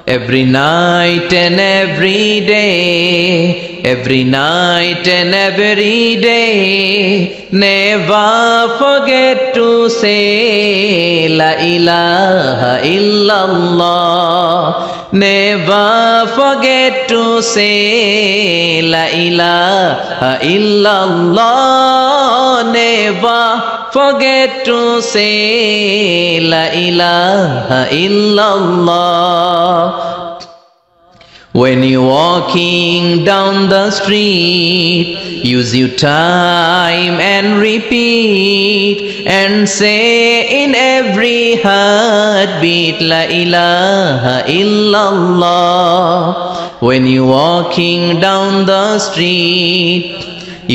Every night and every day, every night and every day, never forget to say La ilaha illallah. Never forget to say La ilaha illallah. Never forget to say La ilaha illallah. When you're walking down the street, use your time and repeat and say in every heartbeat La ilaha illallah. When you're walking down the street,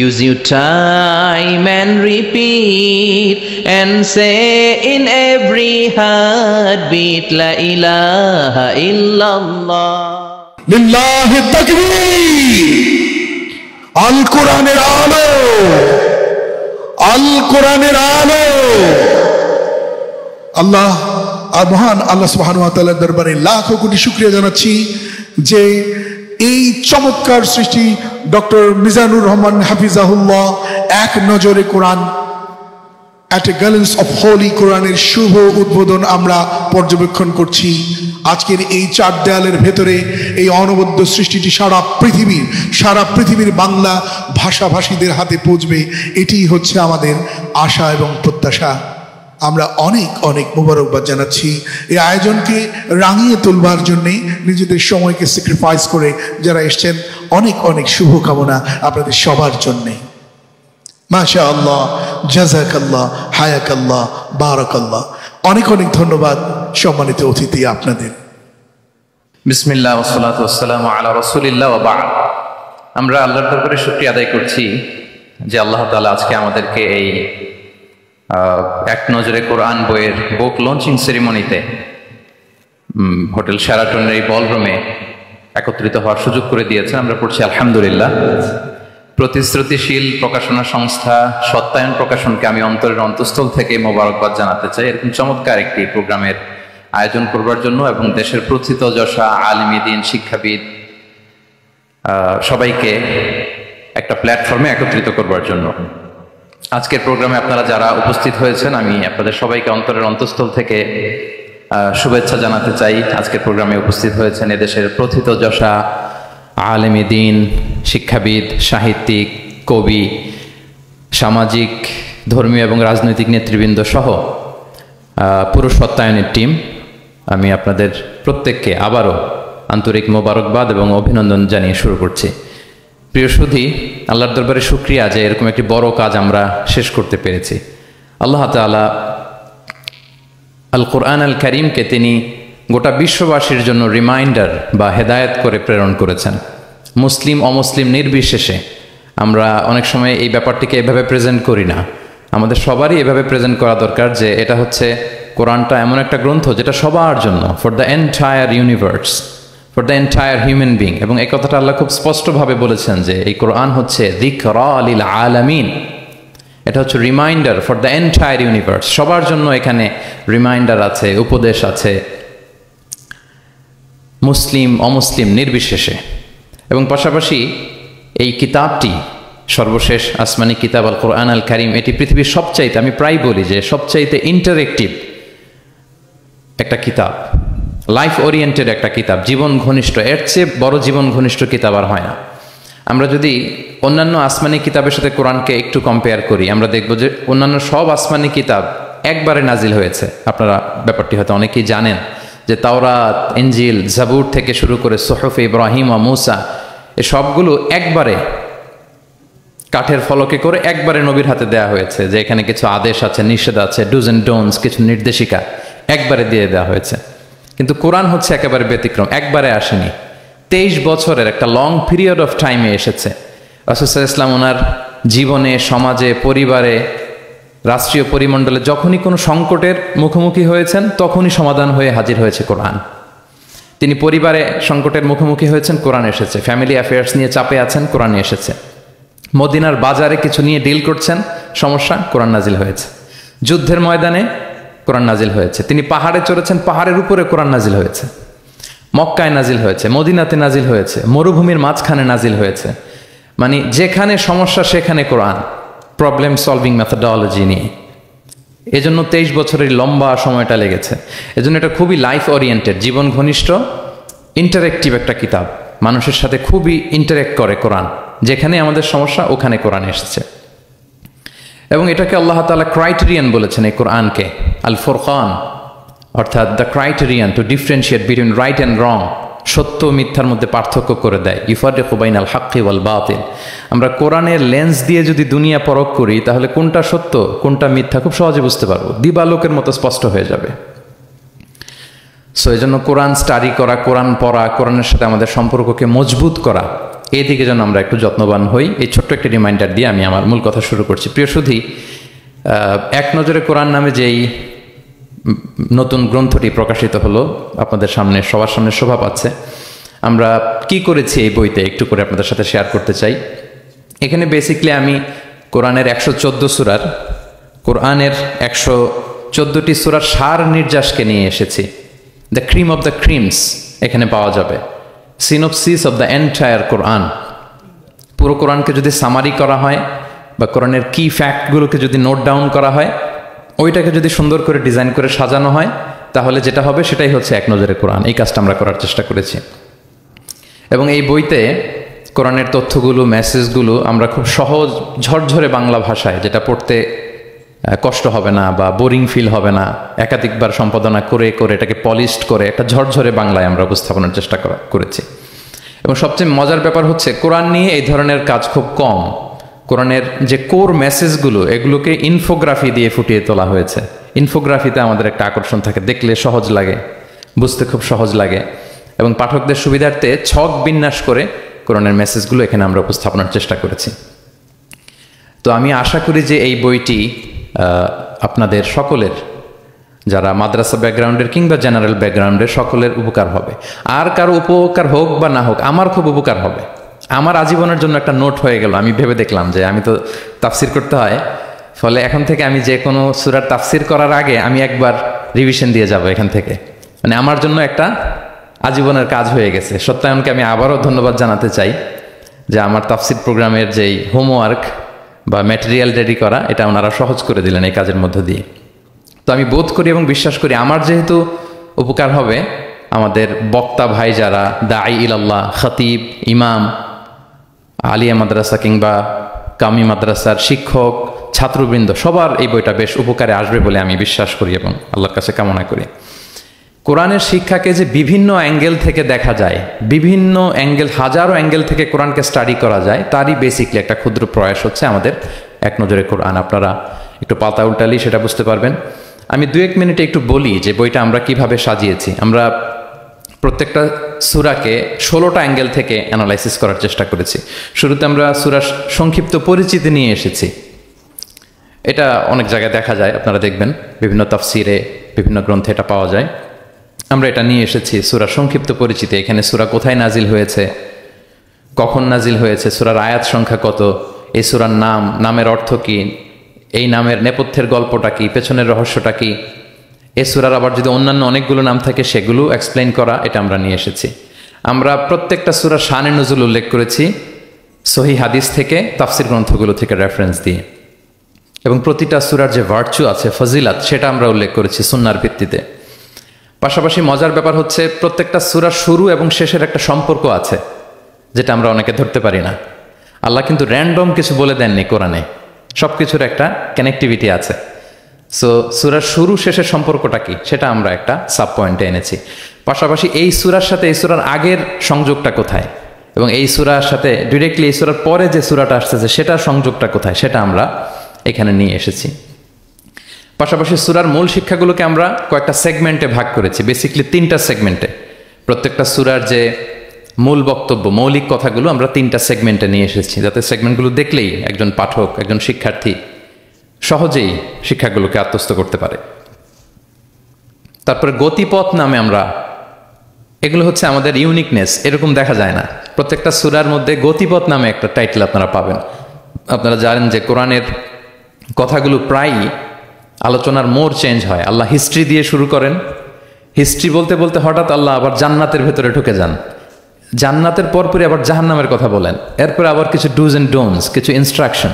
use your time and repeat and say in every heartbeat La ilaha illallah. লিল্লাহি তাকবীর। আল কোরআনের আলো, আল কোরআনের আলো। আল্লাহ মহান আল্লাহ সুবহানাহু ওয়া তাআলার দরবারে লাখো কোটি শুকরিয়া জানাচ্ছি যে এই চমৎকার সৃষ্টি ডক্টর মিজানুর রহমান হাফিজাহুল্লাহ এক নজরে কোরআন at a glance of holy কোরআনের শুভ উদ্বোধন আমরা পর্যবেক্ষণ করছি। আজকের এই চার দেয়ালের ভেতরে এই অনবদ্য সৃষ্টিটি সারা পৃথিবীর বাংলা ভাষাভাষীদের হাতে পৌঁছবে, এটিই হচ্ছে আমাদের আশা এবং প্রত্যাশা। আমরা অনেক অনেক মোবারকবাদ জানাচ্ছি এই আয়োজনকে রাঙিয়ে তুলবার জন্যে নিজেদের সময়কে স্যাক্রিফাইস করে যারা এসছেন। অনেক অনেক শুভকামনা আপনাদের সবার জন্যে। মাশাআল্লাহ, জাযাকাল্লাহ, হায়াকাল্লাহ, বারাকাল্লাহ। অনেক অনেক ধন্যবাদ সম্মানিত অতিথি আপনাদের। বিসমিল্লাহ ওয়াসসালাতু ওয়াসসালামু আলা রাসূলিল্লাহ ওয়া বা'দ। আমরা আল্লাহর দরবারে শুকরিয়া আদায় করছি যে আল্লাহ তাআলা আজকে আমাদেরকে এই এক নজরে কোরআন বইয়ের বুক লঞ্চিং সেরিমনিতে হোটেল শেরাটনের এই বলরুমে একত্রিত হওয়ার সুযোগ করে দিয়েছেন। আমরা পড়ছি আলহামদুলিল্লাহ। প্রতিশ্রুতিশীল প্রকাশনা সংস্থা সত্যায়ন প্রকাশনকে আমি অন্তরের অন্তঃস্থল থেকে মোবারকবাদ জানাতে চাই এরকম চমৎকার একটি প্রোগ্রামের আয়োজন করবার জন্য এবং দেশের প্রথিতযশা আলেমী দ্বীন শিক্ষাবিদ সবাইকে একটা প্ল্যাটফর্মে একত্রিত করবার জন্য। আজকের প্রোগ্রামে আপনারা যারা উপস্থিত হয়েছেন আমি আপনাদের সবাইকে অন্তরের অন্তঃস্থল থেকে শুভেচ্ছা জানাতে চাই। আজকের প্রোগ্রামে উপস্থিত হয়েছেন এদেশের প্রথিতযশা আলেমী দ্বীন শিক্ষাবিদ, সাহিত্যিক, কবি, সামাজিক, ধর্মীয় এবং রাজনৈতিক নেতৃবৃন্দ সহ পুরো সত্যায়নের টিম। আমি আপনাদের প্রত্যেককে আবারও আন্তরিক মোবারকবাদ এবং অভিনন্দন জানিয়ে শুরু করছি। প্রিয় সুধী, আল্লাহর দরবারে শুকরিয়া যে এরকম একটি বড় কাজ আমরা শেষ করতে পেরেছি। আল্লাহ তাআলা আল কোরআন আল কারীমকে তিনি গোটা বিশ্ববাসীর জন্য রিমাইন্ডার বা হেদায়েত করে প্রেরণ করেছেন। মুসলিম অমুসলিম নির্বিশেষে আমরা অনেক সময় এই ব্যাপারটিকে এভাবে প্রেজেন্ট করি না। আমাদের সবারই এভাবে প্রেজেন্ট করা দরকার যে এটা হচ্ছে কোরআনটা এমন একটা গ্রন্থ যেটা সবার জন্য, for the entire universe, for the entire human being. এবং এই কথাটা আল্লাহ খুব স্পষ্টভাবে বলেছেন যে এই কোরআন হচ্ছে যিকরা লিল আলামিন, এটা হচ্ছে reminder for the entire universe. সবার জন্য এখানে রিমাইন্ডার আছে, উপদেশ আছে, মুসলিম অমুসলিম নির্বিশেষে। এবং পাশাপাশি এই কিতাবটি সর্বশেষ আসমানি কিতাব আল কোরআন আল কারীম, এটি পৃথিবীর সবচাইতে, আমি প্রায় বলি যে সবচাইতে ইন্টারেক্টিভ একটা কিতাব, লাইফ ওরিয়েন্টেড একটা কিতাব, জীবন ঘনিষ্ঠ। এর চেয়ে বড় জীবন ঘনিষ্ঠ কিতাব আর হয় না। আমরা যদি অন্যান্য আসমানি কিতাবের সাথে কোরআনকে একটু কম্পেয়ার করি, আমরা দেখব যে অন্যান্য সব আসমানি কিতাব একবারে নাজিল হয়েছে। আপনারা ব্যাপারটি হয়তো অনেকেই জানেন যে তাওরাত, ইনজিল, জাবুর থেকে শুরু করে সুহুফে ইব্রাহিম ও মূসা, এ সবগুলো একবারে কাঠের ফলকে করে একবারে নবীর হাতে দেওয়া হয়েছে, যে এখানে কিছু আদেশ আছে, নিষেধ আছে, ডুজ অ্যান্ড ডোন্টস, কিছু নির্দেশিকা একবারে দিয়ে দেওয়া হয়েছে। কিন্তু কোরআন হচ্ছে একেবারে ব্যতিক্রম, একবারে আসেনি, 23 বছরের একটা লং পিরিয়ড অফ টাইমে এসেছে। রাসূল সাল্লাল্লাহু আলাইহি ওয়াসাল্লাম ওনার জীবনে, সমাজে, পরিবারে, রাষ্ট্রীয় পরিমণ্ডলে যখনই কোনো সংকটের মুখোমুখি হয়েছেন তখনই সমাধান হয়ে হাজির হয়েছে কোরআন। তিনি পরিবারে সংকটের মুখোমুখি হয়েছেন, কোরআন এসেছে। ফ্যামিলি অ্যাফেয়ার্স নিয়ে চাপে আছেন, কোরআন এসেছে। মদিনার বাজারে কিছু নিয়ে ডিল করছেন, সমস্যা, কোরআন নাজিল হয়েছে। যুদ্ধের ময়দানে কোরআন নাজিল হয়েছে। তিনি পাহাড়ে চড়েছেন, পাহাড়ের উপরে কোরআন নাজিল হয়েছে। মক্কায় নাজিল হয়েছে, মদিনাতে নাজিল হয়েছে, মরুভূমির মাঝখানে নাজিল হয়েছে, মানে যেখানে সমস্যা সেখানে কোরআন, প্রবলেম সলভিং মেথডোলজি নিয়ে। এজন্য 23 বছরের লম্বা সময়টা লেগেছে। এজন্য এটা খুবই লাইফ ওরিয়েন্টেড, জীবন ঘনিষ্ঠ, ইন্টারেক্টিভ একটা কিতাব। মানুষের সাথে খুবই ইন্টারেক্ট করে কোরআন, যেখানে আমাদের সমস্যা ওখানে কোরআন এসেছে। এবং এটাকে আল্লাহ তাআলা ক্রাইটেরিয়ান বলেছেন এই কোরআনকে, আল ফুরকান, অর্থাৎ the criterion two differentiate between right and রং, সত্য মিথ্যার মধ্যে পার্থক্য করে দেয়। ইউফারিকু বাইনাল হাক্কি ওয়াল বাতিল। আমরা কোরআনের লেন্স দিয়ে যদি দুনিয়া পরখ করি, তাহলে কোনটা সত্য কোনটা মিথ্যা খুব সহজে বুঝতে পারবো, দিবালোকের মতো স্পষ্ট হয়ে যাবে। সো এই জন্য কোরআন স্টাডি করা, কোরআন পড়া, কোরআনের সাথে আমাদের সম্পর্ককে মজবুত করা, এই দিকে যেন আমরা একটু যত্নবান হই। এই ছোট্ট একটি রিমাইন্ডার দিয়ে আমি আমার মূল কথা শুরু করছি। প্রিয় সুধী, এক নজরে কোরআন নামে যেই নতুন গ্রন্থটি প্রকাশিত হলো, আপনাদের সামনে সবার সামনে শোভা পাচ্ছে। আমরা কি করেছি এই বইতে একটু করে আপনাদের সাথে শেয়ার করতে চাই। এখানে বেসিকলি আমি কোরআনের 114 সূরার, কোরআনের 114টি সূরার সার নির্যাসকে নিয়ে এসেছি। The cream of the creams এখানে পাওয়া যাবে, সিনোপসিস অফ দ্য এন্টায়ার কোরআন। পুরো কোরআনকে যদি সামারি করা হয় বা কোরআনের কি ফ্যাক্টগুলোকে যদি নোট ডাউন করা হয়, ওইটাকে যদি সুন্দর করে ডিজাইন করে সাজানো হয়, তাহলে যেটা হবে সেটাই হচ্ছে এক নজরে কোরআন। এই কাজটা আমরা করার চেষ্টা করেছি। এবং এই বইতে কোরআনের তথ্যগুলো, মেসেজগুলো আমরা খুব সহজ ঝরঝরে বাংলা ভাষায়, যেটা পড়তে কষ্ট হবে না বা বোরিং ফিল হবে না, একাধিকবার সম্পাদনা করে করে এটাকে পলিশড করে একটা ঝরঝরে বাংলায় আমরা উপস্থাপনের চেষ্টা করেছি। এবং সবচেয়ে মজার ব্যাপার হচ্ছে কোরআন নিয়ে এই ধরনের কাজ খুব কম। কোরআনের যে কোর মেসেজগুলো, এগুলোকে ইনফোগ্রাফি দিয়ে ফুটিয়ে তোলা হয়েছে। ইনফোগ্রাফিতে আমাদের একটা আকর্ষণ থাকে, দেখলে সহজ লাগে, বুঝতে খুব সহজ লাগে, এবং পাঠকদের সুবিধার্থে ছক বিন্যাস করে কোরআনের মেসেজগুলো এখানে আমরা উপস্থাপনার চেষ্টা করেছি। তো আমি আশা করি যে এই বইটি আপনাদের সকলের, যারা মাদ্রাসা ব্যাকগ্রাউন্ডের কিংবা জেনারেল ব্যাকগ্রাউন্ডের, সকলের উপকার হবে। আর কারো উপকার হোক বা না হোক, আমার খুব উপকার হবে। আমার আজীবনের জন্য একটা নোট হয়ে গেল। আমি ভেবে দেখলাম যে আমি তো তাফসির করতে হয়, ফলে এখন থেকে আমি যে কোনো সূরার তাফসির করার আগে আমি একবার রিভিশন দিয়ে যাব এখান থেকে। মানে আমার জন্য একটা আজীবনের কাজ হয়ে গেছে। সত্যায়নকে আমি আবারও ধন্যবাদ জানাতে চাই যে আমার তাফসির প্রোগ্রামের যেই হোমওয়ার্ক বা ম্যাটেরিয়াল রেডি করা, এটা ওনারা সহজ করে দিলেন এই কাজের মধ্য দিয়ে। তো আমি বোধ করি এবং বিশ্বাস করি আমার যেহেতু উপকার হবে, আমাদের বক্তা ভাই যারা দাঈ ইলাল্লাহ, খতিব, ইমাম, আলিয়া মাদ্রাসা কিংবা কামি মাদ্রাসার শিক্ষক, ছাত্রবৃন্দ, সবার এই বইটা বেশ উপকারে আসবে বলে আমি বিশ্বাস করি এবং আল্লাহর কাছে কামনা করি। কোরআনের শিক্ষাকে যে বিভিন্ন অ্যাঙ্গেল থেকে দেখা যায়, বিভিন্ন অ্যাঙ্গেল, হাজারো অ্যাঙ্গেল থেকে কোরআনকে স্টাডি করা যায়, তারই বেসিকলি একটা ক্ষুদ্র প্রয়াস হচ্ছে আমাদের এক নজরে কোরআন। আপনারা একটু পাতা উল্টালেই সেটা বুঝতে পারবেন। আমি 2-1 মিনিটে একটু বলি যে বইটা আমরা কিভাবে সাজিয়েছি। আমরা প্রত্যেকটা সূরাকে 16টা অ্যাঙ্গেল থেকে অ্যানালাইসিস করার চেষ্টা করেছি। শুরুতে আমরা সূরার সংক্ষিপ্ত পরিচিতি নিয়ে এসেছি। এটা অনেক জায়গায় দেখা যায়, আপনারা দেখবেন বিভিন্ন তাফসিরে, বিভিন্ন গ্রন্থে এটা পাওয়া যায়। আমরা এটা নিয়ে এসেছি সূরার সংক্ষিপ্ত পরিচিতি। এখানে সূরা কোথায় নাজিল হয়েছে, কখন নাজিল হয়েছে, সূরার আয়াত সংখ্যা কত, এই সূরার নাম, নামের অর্থ কী, এই নামের নেপথ্যের গল্পটা কী, পেছনের রহস্যটা কী, এই সূরার আবার যদি অন্যান্য অনেকগুলো নাম থাকে সেগুলো এক্সপ্লেইন করা, এটা আমরা নিয়ে এসেছি। আমরা প্রত্যেকটা সূরার শানে নুজুল উল্লেখ করেছি সহিহ হাদিস থেকে, তাফসির গ্রন্থগুলো থেকে রেফারেন্স দিয়ে। এবং প্রতিটা সূরার যে ভার্চু আছে, ফজিলাত, সেটা আমরা উল্লেখ করেছি সুন্নাহর ভিত্তিতে। পাশাপাশি মজার ব্যাপার হচ্ছে প্রত্যেকটা সূরার শুরু এবং শেষের একটা সম্পর্ক আছে, যেটা আমরা অনেকে ধরতে পারি না। আল্লাহ কিন্তু র্যান্ডম কিছু বলে দেননি কোরআনে, সব কিছুর একটা কানেক্টিভিটি আছে। সো সূরার শুরু শেষের সম্পর্কটা কি, সেটা আমরা একটা সাব পয়েন্টে এনেছি। পাশাপাশি এই সূরার সাথে এই সূরার আগের সংযোগটা কোথায়, এবং এই সূরার সাথে ডিরেক্টলি এই সূরার পরে যে সূরাটা আসতেছে সেটার সংযোগটা কোথায়, সেটা আমরা এখানে নিয়ে এসেছি। পাশাপাশি সূরার মূল শিক্ষাগুলোকে আমরা কয়েকটা সেগমেন্টে ভাগ করেছি, বেসিকলি 3টা সেগমেন্টে। প্রত্যেকটা সূরার যে মূল বক্তব্য, মৌলিক কথাগুলো আমরা 3টা সেগমেন্টে নিয়ে এসেছি, যাতে সেগমেন্টগুলো দেখলেই একজন পাঠক, একজন শিক্ষার্থী সহজেই শিক্ষাগুলোকে আত্মস্থ করতে পারে। তারপরে গতিপথ নামে আমরা, এগুলো হচ্ছে আমাদের ইউনিকনেস, এরকম দেখা যায় না। প্রত্যেকটা সূরার মধ্যে গতিপথ নামে একটা টাইটেল আপনারা পাবেন। আপনারা জানেন যে কোরআনের কথাগুলো প্রায়ই আলোচনার মোড় চেঞ্জ হয়। আল্লাহ হিস্ট্রি দিয়ে শুরু করেন, হিস্ট্রি বলতে বলতে হঠাৎ আল্লাহ আবার জান্নাতের ভেতরে ঢুকে যান, জান্নাতের পরপরই আবার জাহান্নামের কথা বলেন, এরপরে আবার কিছু ডুজ অ্যান্ড ডোন্টস, কিছু ইনস্ট্রাকশন।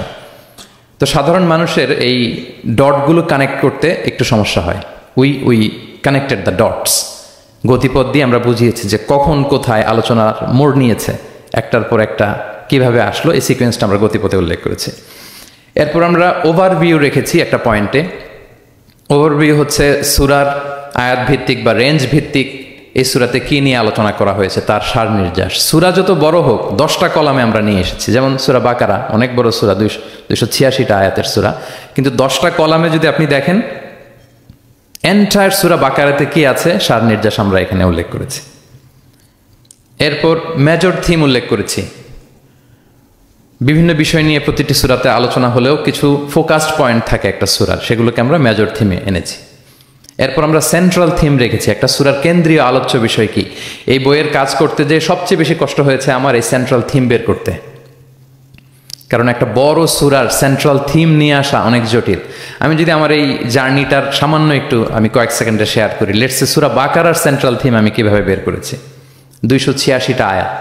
তো সাধারণ মানুষের এই ডটগুলো কানেক্ট করতে একটু সমস্যা হয়। উই কানেক্টেড দ্য ডটস, গতিপথ দিয়ে আমরা বুঝিয়েছি যে কখন কোথায় আলোচনার মোড় নিয়েছে, একটার পর একটা কিভাবে আসলো, এই সিকোয়েন্সটা আমরা গতিপথে উল্লেখ করেছি। এরপর আমরা ওভারভিউ রেখেছি একটা পয়েন্টে। ওভারভিউ হচ্ছে সূরার আয়াত ভিত্তিক বা রেঞ্জ ভিত্তিক এই সূরাতে কি নিয়ে আলোচনা করা হয়েছে তার সার নির্যাস। সূরা যত বড় হোক 10টা কলামে আমরা নিয়ে এসেছি। যেমন সূরা বাকারা অনেক বড় সূরা, 286টা আয়াতের সূরা, কিন্তু 10টা কলামে যদি আপনি দেখেন এন্টায়ার সূরা বাকারাতে কি আছে সার নির্যাস আমরা এখানে উল্লেখ করেছি। এরপর মেজর থিম উল্লেখ করেছি। বিভিন্ন বিষয় নিয়ে প্রতিটি সূরাতে আলোচনা হলেও কিছু ফোকাসড পয়েন্ট থাকে একটা সূরার, সেগুলোকে আমরা মেজর থিমে এনেছি। এরপর আমরা সেন্ট্রাল থিম রেখেছি, একটা সূরার কেন্দ্রীয় আলোচ্য বিষয় কি। এই বইয়ের কাজ করতে যে সবচেয়ে বেশি কষ্ট হয়েছে আমার এই সেন্ট্রাল থিম বের করতে, কারণ একটা বড় সূরার সেন্ট্রাল থিম নিয়ে আসা অনেক জটিল। আমি যদি আমার এই জার্নিটার সামান্য একটু আমি কয়েক সেকেন্ডে শেয়ার করি। লেটস সে সূরা বাকারার সেন্ট্রাল থিম আমি কিভাবে বের করেছি। 286টা আয়াত,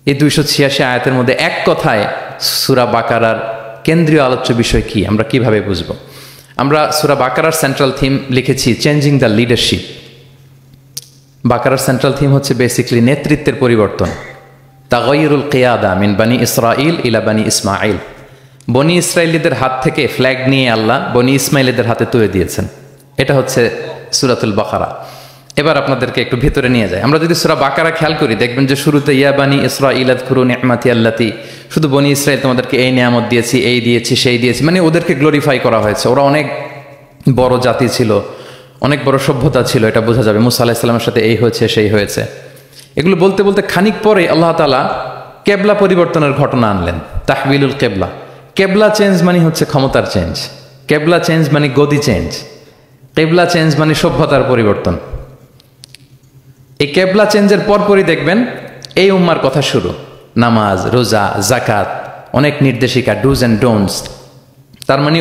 এই 286 আয়াতের মধ্যে এক কথায় সূরা বাকারার কেন্দ্রীয় আলোচ্য বিষয় কি আমরা কিভাবে বুঝব। আমরা সূরা বাকারার সেন্ট্রাল থিম লিখেছি চেঞ্জিং দ্য লিডারশিপ। বাকারার সেন্ট্রাল থিম হচ্ছে বেসিক্যালি নেতৃত্বের পরিবর্তন। তাগায়ুরুল কিয়াদা মিন বানি ইসরাইল ইলা বানি ইসমাইল। বনি ইসরাইলীদের হাত থেকে ফ্ল্যাগ নিয়ে আল্লাহ বনি ইসমাইলীদের হাতে তুলে দিয়েছেন। এটা হচ্ছে সূরাতুল বাকারা। এবার আপনাদেরকে একটু ভিতরে নিয়ে যায়। আমরা যদি সূরা বাকারা খেয়াল করি দেখবেন যে শুরুতে ইয়া বানি ইসরাইল আযকুরু নি'মাতি আল্লাতি, শুধু বনি ইসরাইল তোমাদেরকে এই নিয়ামত দিয়েছি, এই দিয়েছি, সেই দিয়েছি, মানে ওদেরকে গ্লোরিফাই করা হয়েছে। ওরা অনেক বড় জাতি ছিল, অনেক বড় সভ্যতা ছিল, এটা বোঝা যাবে। মুসা আলাইহিস সালামের সাথে এই হয়েছে সেই হয়েছে। এগুলো বলতে বলতে খানিক পরে আল্লাহ তাআলা কেবলা পরিবর্তনের ঘটনা আনলেন। তাহবিলুল কেবলা। কেবলা চেঞ্জ মানে হচ্ছে ক্ষমতার চেঞ্জ, কেবলা চেঞ্জ মানে গদি চেঞ্জ, কেবলা চেঞ্জ মানে সভ্যতার পরিবর্তন। এই কেবলা চেঞ্জের পরপরই দেখবেন এই উম্মার কথা শুরু। নামাজ, রোজা, জাকাত, অনেক নির্দেশিকা, ডুজ অ্যান্ড ডোন্টস। তার মানে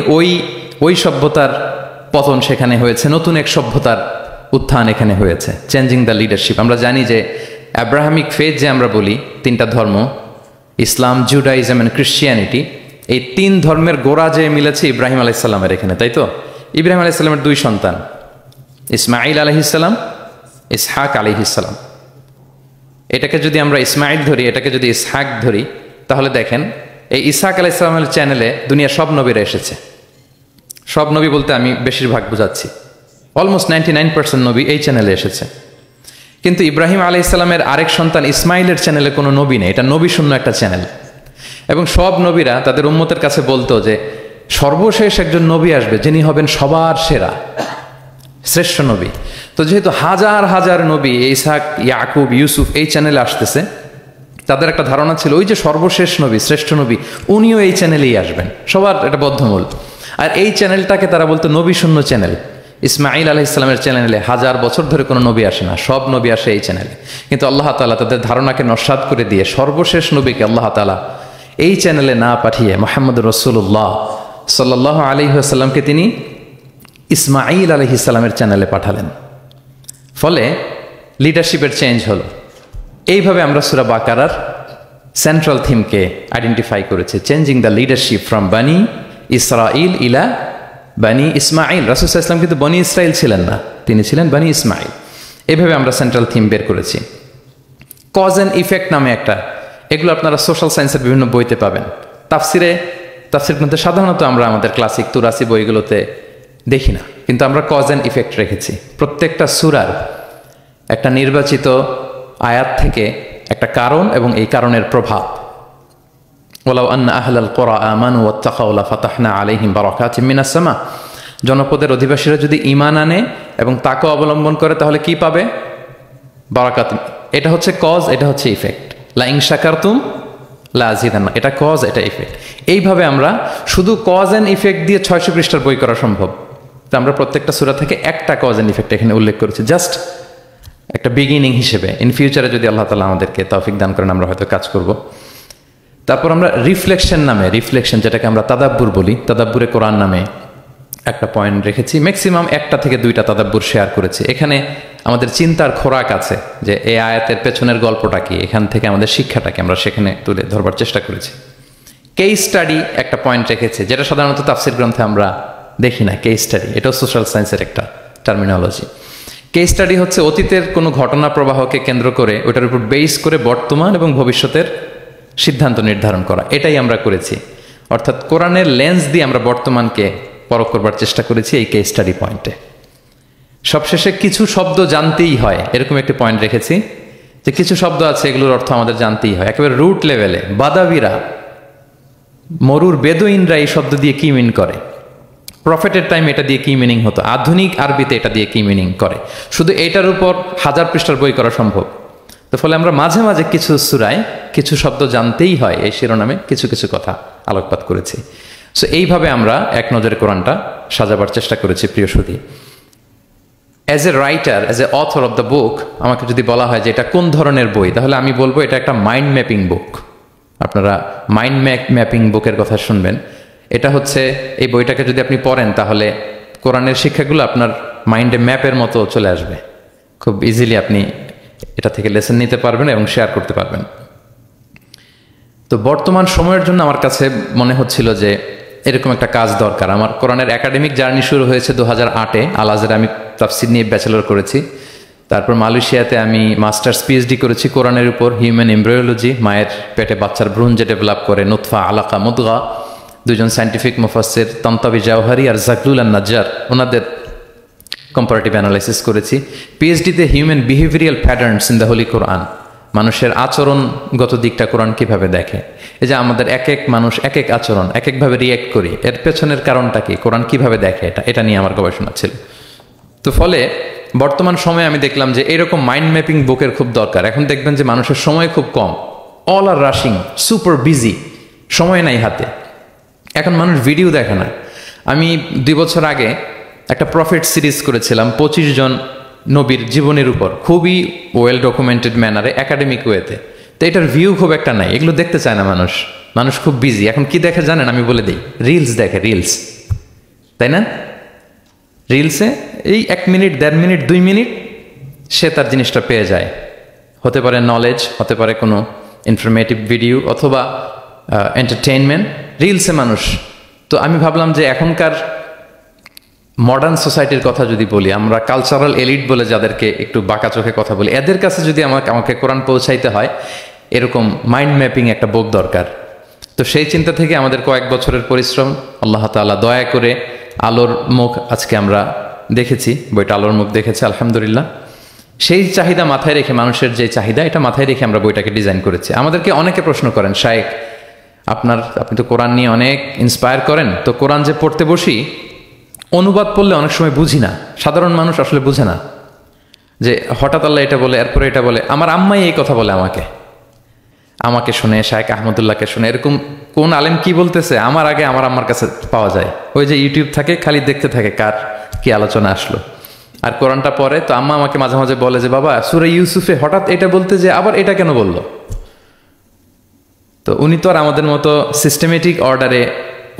ওই সভ্যতার পতন সেখানে হয়েছে, নতুন এক সভ্যতার উত্থান এখানে হয়েছে। Changing the leadership. আমরা জানি যে অ্যাব্রাহামিক ফেথ যে আমরা বলি, 3টা ধর্ম, ইসলাম, জুডাইজম অ্যান্ড ক্রিশ্চিয়ানিটি, এই 3 ধর্মের গোড়া যে মিলেছে ইব্রাহিম আলাইহিস সালামের এখানে, তাই তো? ইব্রাহিম আলাইহিস সালামের 2 সন্তান, ইসমাইল আলাইহিস সালাম, ইসহাক আলাইহিস সালাম। এটাকে যদি আমরা ইসমাইল ধরি, এটাকে যদি ইসহাক ধরি, তাহলে দেখেন এই ইসহাক আলাইহিস সালামের চ্যানেলে দুনিয়ার সব নবীরা এসেছে। সব নবী বলতে আমি বেশিরভাগ বোঝাচ্ছি, অলমোস্ট 99% নবী এই চ্যানেলে এসেছে। কিন্তু ইব্রাহিম আলাইহিস সালামের আরেক সন্তান ইসমাইলের চ্যানেলে কোনো নবী নেই, এটা নবী শূন্য একটা চ্যানেল। এবং সব নবীরা তাদের উম্মতের কাছে বলতো যে সর্বশেষ একজন নবী আসবে যিনি হবেন সবার সেরা, শ্রেষ্ঠ নবী। তো যেহেতু হাজার হাজার নবী ইসহাক, ইয়াকুব, ইউসুফ এই চ্যানেলে আসতেছে, তাদের একটা ধারণা ছিল ওই যে সর্বশেষ নবী, শ্রেষ্ঠ নবী, উনিও এই চ্যানেলেই আসবেন, সবার এটা বদ্ধমূল। আর এই চ্যানেলটাকে তারা বলতো নবী শূন্য চ্যানেল। ইসমাইল আলাইহিস সালামের চ্যানেলে 1000 বছর ধরে কোনো নবী আসে না, সব নবী আসে এই চ্যানেলে। কিন্তু আল্লাহ তাআলা তাদের ধারণাকে নস্যাৎ করে দিয়ে সর্বশেষ নবীকে আল্লাহ তাআলা এই চ্যানেলে না পাঠিয়ে মুহাম্মদুর রাসূলুল্লাহ সাল্লাল্লাহু আলাইহি ওয়াসাল্লামকে তিনি ইসমাইল আলাইহিস সালামের চ্যানেলে পাঠালেন। ফলে লিডারশিপের চেঞ্জ হলো। এইভাবে আমরা সূরা বাকারার সেন্ট্রাল থিমকে আইডেন্টিফাই করেছি, চেঞ্জিং দ্য লিডারশিপ ফ্রম বানি ইসরাইল ইলা বানি ইসমাইল। রাসূল সাল্লাল্লাহু আলাইহি ওয়াসাল্লাম কিন্তু বনি ইসরাইল ছিলেন না, তিনি ছিলেন বানি ইসমাইল। এইভাবে আমরা সেন্ট্রাল থিম বের করেছি। কজ অ্যান্ড ইফেক্ট নামে একটা, এগুলো আপনারা সোশ্যাল সায়েন্সের বিভিন্ন বইতে পাবেন। তাফসির মধ্যে সাধারণত আমরা আমাদের ক্লাসিক 83 বইগুলোতে দেখি না, কিন্তু আমরা কজ অ্যান্ড ইফেক্ট রেখেছি। প্রত্যেকটা সূরার একটা নির্বাচিত আয়াত থেকে একটা কারণ এবং এই কারণের প্রভাব। ওয়ালাউ আন্না আহলাল কুরা আমানু ওয়াত্তাকাউ লাফাতাহনা আলাইহিম বারাকাতিম মিনাস সামা। জনপদের অধিবাসীরা যদি ঈমান আনে এবং তাকওয়া অবলম্বন করে তাহলে কি পাবে? বারাকাত। এটা হচ্ছে কজ, এটা হচ্ছে ইফেক্ট। লা ইন শাকারতুম লা আযীদান্না, এটা কজ, এটা ইফেক্ট। এইভাবে আমরা শুধু কজ অ্যান্ড ইফেক্ট দিয়ে 600 পৃষ্ঠার বই করা সম্ভব। তো আমরা প্রত্যেকটা সূরা থেকে একটা কজ অ্যান্ড ইফেক্ট এখানে উল্লেখ করেছি, জাস্ট একটা বিগিনিং হিসেবে। ইন ফিউচারে যদি আল্লাহ তাআলা আমাদেরকে তৌফিক দান করেন আমরা হয়তো কাজ করব। তারপর আমরা রিফ্লেকশন নামে, রিফ্লেকশন যেটাকে আমরা তাদাব্বুর বলি, তাদাব্বুরে কোরআন নামে একটা পয়েন্ট রেখেছি, ম্যাক্সিমাম 1টা থেকে 2টা তাদাব্বুর শেয়ার করেছি। এখানে আমাদের চিন্তার খোরাক আছে যে এই আয়াতের পেছনের গল্পটা কি, এখান থেকে আমাদের শিক্ষাটাকে আমরা সেখানে তুলে ধরবার চেষ্টা করেছি। কেস স্টাডি একটা পয়েন্ট রেখেছে, যেটা সাধারণত তাফসির গ্রন্থে আমরা দেখি না। কেস স্টাডি এটাও সোশ্যাল সায়েন্সের একটা টার্মিনোলজি। কেস স্টাডি হচ্ছে অতীতের কোনো ঘটনা প্রবাহকে কেন্দ্র করে ওটার উপর বেস করে বর্তমান এবং ভবিষ্যতের সিদ্ধান্ত নির্ধারণ করা, এটাই আমরা করেছি। অর্থাৎ কোরআনের লেন্স দিয়ে আমরা বর্তমানকে পরখ করবার চেষ্টা করেছি এই কেস স্টাডি পয়েন্টে। সবশেষে কিছু শব্দ জানতেই হয়, এরকম একটি পয়েন্ট রেখেছি যে কিছু শব্দ আছে এগুলোর অর্থ আমাদের জানতেই হয়। একেবারে রুট লেভেলে বাদাবিরা, মরুর বেদুইনরা এই শব্দ দিয়ে কি মিন করে, প্রফেটের টাইম এটা দিয়ে কি মিনিং হতো, আধুনিক আরবিতে এটা দিয়ে কি মিনিং করে, শুধু এটার উপর 1000 পৃষ্ঠার বই করা সম্ভব। তো ফলে আমরা মাঝে মাঝে কিছু সূরায় কিছু শব্দ জানতেই হয় এই শিরোনামে কিছু কিছু কথা আলোকপাত করেছি। সো এইভাবে আমরা এক নজরে কোরআনটা সাজাবার চেষ্টা করেছি। প্রিয় সুধী, as a writer, as a author of the book, আমাকে যদি বলা হয় যে এটা কোন ধরনের বই, তাহলে আমি বলবো এটা একটা মাইন্ড ম্যাপিং বুক। আপনারা মাইন্ড ম্যাপিং বুকের কথা শুনবেন। এটা হচ্ছে, এই বইটাকে যদি আপনি পড়েন তাহলে কোরআনের শিক্ষাগুলো আপনার মাইন্ডে ম্যাপের মতো চলে আসবে। খুব ইজিলি আপনি এটা থেকে লেসন নিতে পারবেন এবং শেয়ার করতে পারবেন। তো বর্তমান সময়ের জন্য আমার কাছে মনে হচ্ছিল যে এরকম একটা কাজ দরকার। আমার কোরআনের একাডেমিক জার্নি শুরু হয়েছে 2008-এ। আল আজহারে আমি তাফসির নিয়ে ব্যাচেলর করেছি। তারপর মালয়েশিয়াতে আমি মাস্টার্স পিএইচডি করেছি কোরআনের উপর, হিউম্যান এমব্রায়োলজি, মায়ের পেটে বাচ্চার ভ্রূণ যে ডেভেলপ করে, নুতফা, আলাকা, মুদগা, দুজন সায়েন্টিফিক মুফাসসির তান্তাবি জাওহারি আর জাকলুল আন নাজ্জার, ওনাদের কম্পারেটিভ অ্যানালাইসিস করেছি। পিএইচডিতে human behavioural patterns in the holy Quran, মানুষের আচরণগত দিকটা কোরআন কিভাবে দেখে, এই যে আমাদের এক এক মানুষ এক এক আচরণ এক একভাবে রিয়্যাক্ট করি, এর পেছনের কারণটা কি, কোরআন কিভাবে দেখে, এটা নিয়ে আমার গবেষণা ছিল। তো ফলে বর্তমান সময়ে আমি দেখলাম যে এরকম মাইন্ড ম্যাপিং বুকের খুব দরকার। এখন দেখবেন যে মানুষের সময় খুব কম, all are rushing, super busy, সময় নাই হাতে। এখন মানুষ ভিডিও দেখে না। আমি 2 বছর আগে একটা প্রফেট সিরিজ করেছিলাম 25 জন নবীর জীবনের উপর, খুবই ওয়েল ডকুমেন্টেড ম্যানারে, একাডেমিক ওয়েতে। তো এটার ভিউ খুব একটা নাই, এগুলো দেখতে চায় না মানুষ। মানুষ খুব বিজি। এখন কি দেখে জানেন? আমি বলে দিই, রিলস দেখে, রিলস, তাই না? রিলসে এই 1 মিনিট, 1.5 মিনিট, 2 মিনিট সে তার জিনিসটা পেয়ে যায়। হতে পারে নলেজ, হতে পারে কোনো ইনফরমেটিভ ভিডিও, অথবা এন্টারটেইনমেন্ট, রিলসে মানুষ। তো আমি ভাবলাম যে এখনকার মডার্ন সোসাইটির কথা যদি বলি, আমরা কালচারাল এলিট বলে যাদেরকে একটু বাঁকা চোখে কথা বলি, এদের কাছে যদি আমাকে কোরআন পৌঁছাইতে হয়, এরকম মাইন্ড ম্যাপিং একটা বুক দরকার। তো সেই চিন্তা থেকে আমাদের কয়েক বছরের পরিশ্রম, আল্লাহ তাআলা দয়া করে আলোর মুখ আজকে আমরা দেখেছি, বইটা আলোর মুখ দেখেছে আলহামদুলিল্লাহ। সেই চাহিদা মাথায় রেখে, মানুষের যে চাহিদা, এটা মাথায় রেখে আমরা বইটাকে ডিজাইন করেছি। আমাদেরকে অনেকে প্রশ্ন করেন, শায়েখ আপনি তো কোরআন নিয়ে অনেক ইন্সপায়ার করেন, তো কোরআন যে পড়তে বসি, অনুবাদ পড়লে অনেক সময় বুঝি না। সাধারণ মানুষ আসলে বুঝে না যে হঠাৎ আল্লাহ এটা বলে, এরপরে এটা বলে। আমার আম্মাই এই কথা বলে আমাকে শুনে, শায়েখ আহমদুল্লাহকে শুনে, এরকম কোন আলেম কি বলতেছে আমার আগে আমার আম্মার কাছে পাওয়া যায়। ওই যে ইউটিউব থাকে, খালি দেখতে থাকে কার কি আলোচনা আসলো। আর কোরআনটা পড়ে, তো আম্মা আমাকে মাঝে মাঝে বলে যে বাবা, সূরা ইউসুফে হঠাৎ এটা বলতে যে আবার এটা কেন বললো। তো উনি তো আর আমাদের মতো সিস্টেমেটিক অর্ডারে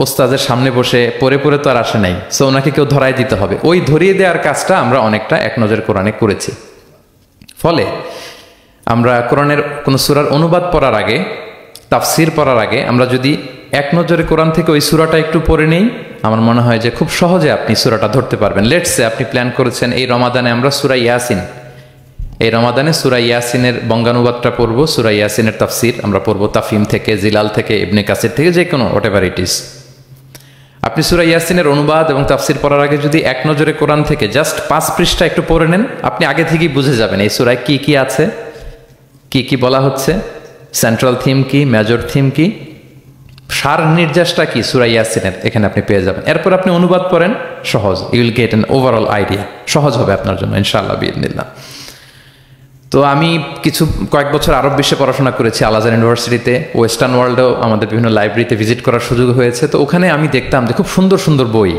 ওস্তাদের সামনে বসে পড়ে পড়ে তো আর আসে নাই। সো ওনাকে কেউ ধরাই দিতে হবে। ওই ধরিয়ে দেওয়ার কাজটা আমরা অনেকটা এক নজর কোরআনে করেছি। ফলে আমরা কোরআনের কোনো সূরার অনুবাদ পড়ার আগে, তাফসির পড়ার আগে, আমরা যদি এক নজরে কোরআন থেকে ওই সূরাটা একটু পড়ে নেই, আমার মনে হয় যে খুব সহজে আপনি সূরাটা ধরতে পারবেন। লেটসে আপনি প্ল্যান করেছেন এই রমাদানে আমরা সূরা ইয়াসিন, এই রমাদানে সূরা ইয়াসিনের বঙ্গানুবাদটা পড়ব, সূরা ইয়াসিনের তাফসির আমরা পড়ব তাফহিম থেকে, জিলাল থেকে, ইবনে কাসির থেকে, যে কোনো হোয়াটএভার ইট ইজ। আপনি সূরা ইয়াসিনের অনুবাদ এবং তাফসির পড়ার আগে যদি এক নজরে কোরআন থেকে জাস্ট 5 পৃষ্ঠা একটু পড়ে নেন, আপনি আগে থেকেই বুঝে যাবেন এই সূরায় কি কি আছে, কি কি বলা হচ্ছে, সেন্ট্রাল থিম কি, মেজর থিম কি, সার নির্যাসটা কি সূরা ইয়াসিনের, এখানে আপনি পেয়ে যাবেন। এরপর আপনি অনুবাদ পড়েন, সহজ, you will get an overall idea, সহজ হবে আপনার জন্য ইনশাআল্লাহ বিইذنিল্লাহ। তো আমি কয়েক বছর আরব বিশ্বে পড়াশোনা করেছি, আল আজহার ইউনিভার্সিটিতে, ওয়েস্টার্ন ওয়ার্ল্ডেও আমাদের বিভিন্ন লাইব্রেরিতে ভিজিট করার সুযোগ হয়েছে। তো ওখানে আমি দেখতাম যে খুব সুন্দর সুন্দর বই,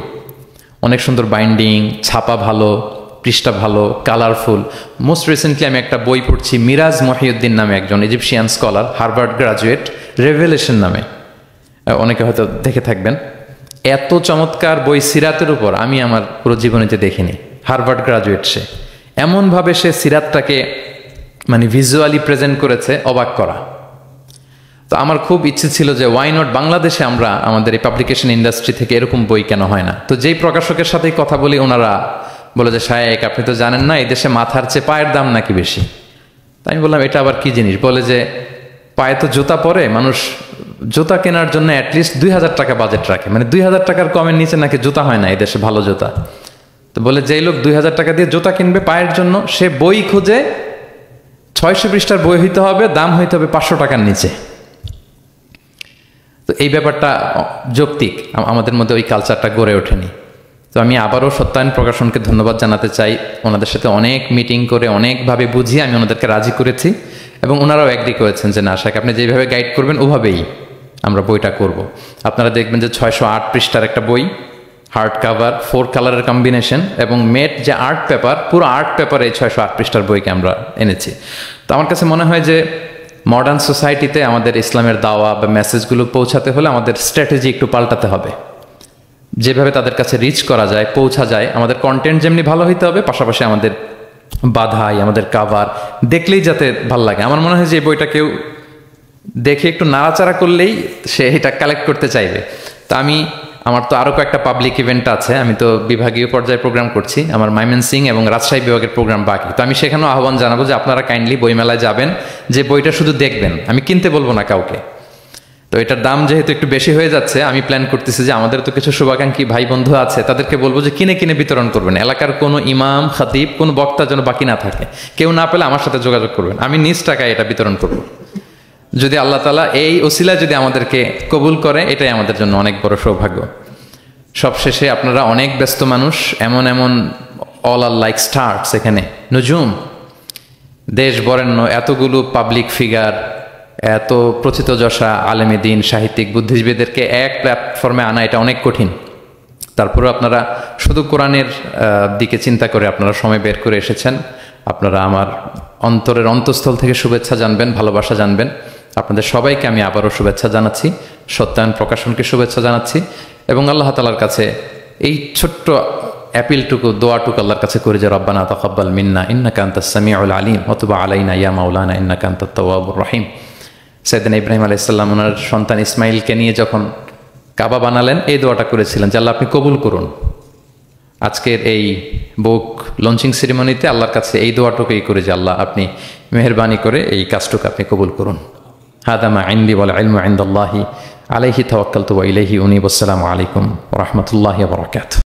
অনেক সুন্দর বাইন্ডিং, ছাপা ভালো, পৃষ্ঠা ভালো, কালারফুল। মোস্ট রিসেন্টলি আমি একটা বই পড়ছি, মিরাজ মহিউদ্দিন নামে একজন Egyptian scholar, Harvard graduate, revelation নামে, অনেকে হয়তো দেখে থাকবেন। এত চমৎকার বই সিরাতের উপর আমি আমার পুরো জীবনীতে দেখিনি। হার্ভার্ড গ্রাজুয়েট সে, এমনভাবে সে সিরাতটাকে মানে ভিজুয়ালি প্রেজেন্ট করেছে, অবাক করা। তো আমার খুব ইচ্ছে ছিল যে ওয়াই নট বাংলাদেশে আমরা আমাদের এই পাবলিকেশন ইন্ডাস্ট্রি থেকে এরকম বই কেন হয় না। তো যেই প্রকাশকের সাথেই কথা বলি ওনারা বলে যে শায়েক আপনি তো জানেন না এই দেশে মাথার চেয়ে পায়ের দাম নাকি বেশি। তাই আমি বললাম এটা আবার কি জিনিস? বলে যে পায়ে তো জুতা পরে, মানুষ জুতা কেনার জন্য অ্যাটলিস্ট 2000 টাকা বাজেট রাখে, মানে 2000 টাকার কমের নিচে নাকি জুতা হয় না এই দেশে ভালো জুতা। তো বলে যেই লোক 2000 টাকা দিয়ে জুতা কিনবে পায়ের জন্য, সে বই খুঁজে 600 পৃষ্ঠার বই হইতে হবে, দাম হইতে হবে 500 টাকার নিচে। তো এই ব্যাপারটা যৌক্তিক, আমাদের মধ্যে ওই কালচারটা গড়ে ওঠেনি। তো আমি আবারও সত্যায়ন প্রকাশনকে ধন্যবাদ জানাতে চাই। ওনাদের সাথে অনেক মিটিং করে অনেকভাবে বুঝিয়ে আমি ওনাদেরকে রাজি করেছি এবং ওনারাও এগ্রি করেছেন যে না শাক আপনি যেভাবে গাইড করবেন ওভাবেই আমরা বইটা করব। আপনারা দেখবেন যে 608 পৃষ্ঠার একটা বই, হার্ড কাভার, 4 কালারের কম্বিনেশন এবং মেট যে আর্ট পেপার, পুরো আর্ট পেপারে এই 608 পৃষ্ঠার বইকে আমরা এনেছি। তো আমার কাছে মনে হয় যে মডার্ন সোসাইটিতে আমাদের ইসলামের দাওয়া বা মেসেজগুলো পৌঁছাতে হলে আমাদের স্ট্র্যাটেজি একটু পাল্টাতে হবে। যেভাবে তাদের কাছে রিচ করা যায়, পৌঁছা যায়, আমাদের কন্টেন্ট যেমনি ভালো হইতে হবে, পাশাপাশি আমাদের বাধাই, আমাদের কাভার দেখলেই যাতে ভাল লাগে। আমার মনে হয় যে এই বইটা কেউ দেখে একটু নাড়াচাড়া করলেই সে এটা কালেক্ট করতে চাইবে। তা আমার তো আরও কয়েকটা পাবলিক ইভেন্ট আছে, আমি তো বিভাগীয় পর্যায়ে প্রোগ্রাম করছি, আমার ময়মনসিং এবং রাজশাহী বিভাগের প্রোগ্রাম বাকি। তো আমি সেখানেও আহ্বান জানাবো যে আপনারা কাইন্ডলি বইমেলায় যাবেন, যে বইটা শুধু দেখবেন, আমি কিনতে বলবো না কাউকে। তো এটার দাম যেহেতু একটু বেশি হয়ে যাচ্ছে, আমি প্ল্যান করতেছি যে আমাদের তো কিছু শুভাকাঙ্ক্ষী ভাই বন্ধু আছে, তাদেরকে বলবো যে কিনে কিনে বিতরণ করবেন। এলাকার কোনো ইমাম, খতিব, কোনো বক্তা যেন বাকি না থাকে। কেউ না পেলে আমার সাথে যোগাযোগ করবেন, আমি নিজ টাকায় এটা বিতরণ করব। যদি আল্লাহ তাআলা এই ওসিলা যদি আমাদেরকে কবুল করে, এটাই আমাদের জন্য অনেক বড় সৌভাগ্য। সবশেষে আপনারা অনেক ব্যস্ত মানুষ, এমন অল আর লাইক স্টার্স, এখানে নজুম, দেশ বরেণ্য এতগুলো পাবলিক ফিগার, এত প্রথিতযশা আলেমে দ্বীন, সাহিত্যিক, বুদ্ধিজীবীদেরকে এক প্ল্যাটফর্মে আনা এটা অনেক কঠিন। তারপরেও আপনারা শুধু কোরআনের দিকে চিন্তা করে আপনারা সময় বের করে এসেছেন। আপনারা আমার অন্তরের অন্তঃস্থল থেকে শুভেচ্ছা জানবেন, ভালোবাসা জানবেন। আপনাদের সবাইকে আমি আবারও শুভেচ্ছা জানাচ্ছি, সত্যায়ন প্রকাশনকে শুভেচ্ছা জানাচ্ছি এবং আল্লাহ তাআলার কাছে এই ছোট্ট অ্যাপিলটুকু, দোয়াটুকু আল্লাহর কাছে করে যে রব্বানা তাকাব্বাল মিন্না ইন্নাকা আনতাস সামিউল আলিম ওয়া তুব আলাইনা ইয়া মাওলানা ইন্নাকা আনতাত তাওয়াবুর রহিম। সাইয়েদনা ইব্রাহিম আলাইহিস সালাম ওনার সন্তান ইসমাইলকে নিয়ে যখন কাবা বানালেন, এই দোয়াটা করেছিলেন যে আল্লাহ আপনি কবুল করুন। আজকের এই বুক লঞ্চিং সেরিমনিতে আল্লাহর কাছে এই দোয়াটুকুই করে যে আল্লাহ আপনি মেহেরবানি করে এই কাজটুকু আপনি কবুল করুন। হাদা মা ইনদি ওয়াল ইলমু ইনদাল্লাহি আলাইহি তাওয়াক্কালতু ওয়া ইলাইহি উনীব। আসসালামু আলাইকুম ওয়া রাহমাতুল্লাহি ওয়া বারাকাতুহু।